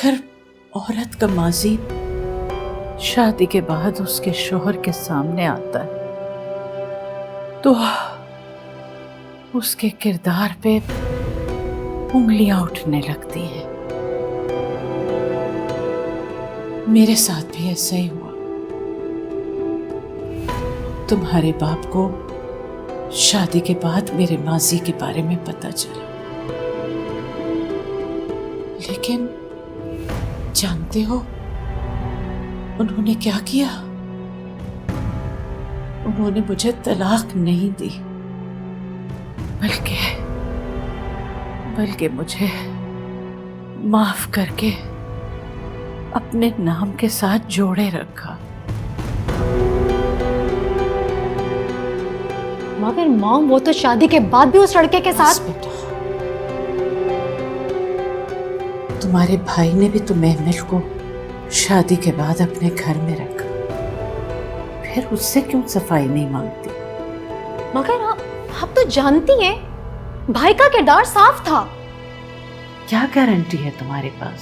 अगर औरत का माजी शादी के बाद उसके शोहर के सामने आता है तो उसके किरदार पे उंगलियां उठने लगती हैं। मेरे साथ भी ऐसा ही हुआ। तुम्हारे बाप को शादी के बाद मेरे माजी के बारे में पता चला, लेकिन जानते हो उन्होंने क्या किया? उन्होंने मुझे तलाक नहीं दी, बल्कि मुझे माफ करके अपने नाम के साथ जोड़े रखा। मगर मॉम, वो तो शादी के बाद भी उस लड़के के साथ। बेटा, तुम्हारे भाई ने भी तो महमल को शादी के बाद अपने घर में रखा, फिर उससे क्यों सफाई नहीं मांगती? मगर आप तो जानती हैं भाई का किरदार साफ था। क्या गारंटी है तुम्हारे पास?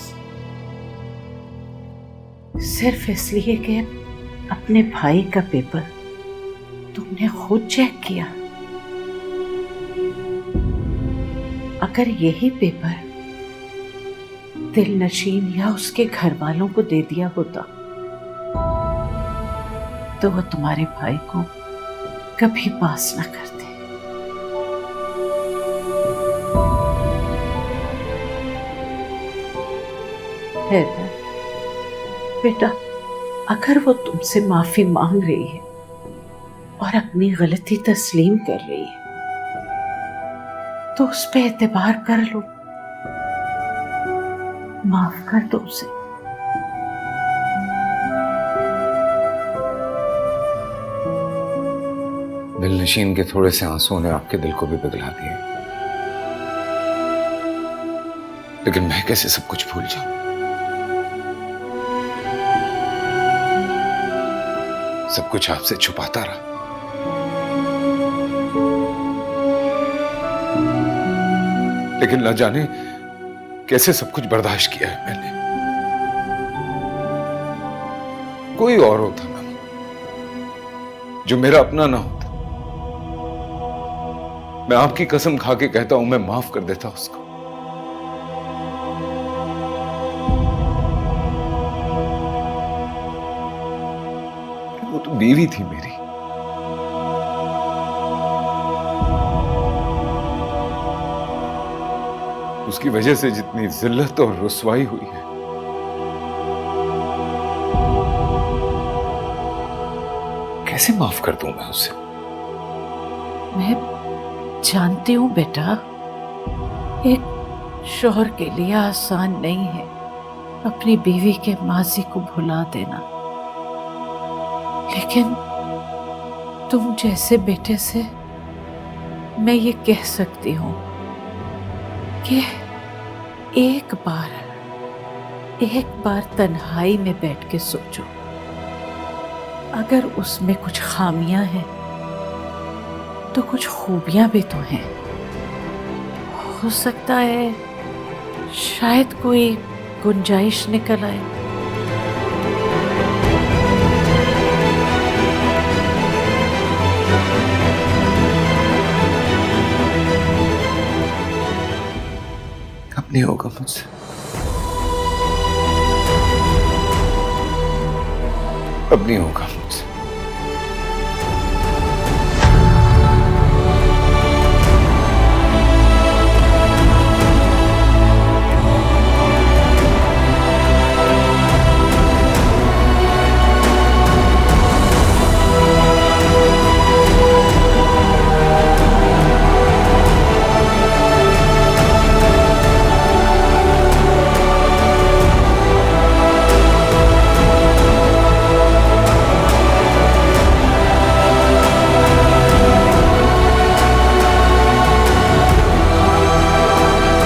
सिर्फ इसलिए कि अपने भाई का पेपर तुमने खुद चेक किया। अगर यही पेपर दिलनशीन या उसके घर वालों को दे दिया होता तो वो तुम्हारे भाई को कभी पास ना करते। हैदर बेटा, अगर वो तुमसे माफी मांग रही है और अपनी गलती तस्लीम कर रही है तो उस पे एतबार कर लो, माफ कर दो उसे। दिलनशीन के थोड़े से आंसुओं ने आपके दिल को भी पिघला दिए, लेकिन मैं कैसे सब कुछ भूल जाऊं? सब कुछ आपसे छुपाता रहा। लेकिन न जाने कैसे सब कुछ बर्दाश्त किया है मैंने। कोई और होता ना जो मेरा अपना ना होता, मैं आपकी कसम खा के कहता हूं मैं माफ कर देता उसको। वो तो बीवी थी मेरी। उसकी वजह से जितनी जिल्लत और रुसवाई हुई है, कैसे माफ कर दूं मैं उसे? मैं जानती हूं बेटा, एक शौहर के लिए आसान नहीं है अपनी बीवी के माजी को भुला देना, लेकिन तुम जैसे बेटे से मैं ये कह सकती हूं कि एक बार तन्हाई में बैठ के सोचो, अगर उसमें कुछ खामियां हैं तो कुछ खूबियां भी तो हैं। हो सकता है शायद कोई गुंजाइश निकल आए। अब नहीं होगा मुझसे, अब नहीं होगा मुझसे।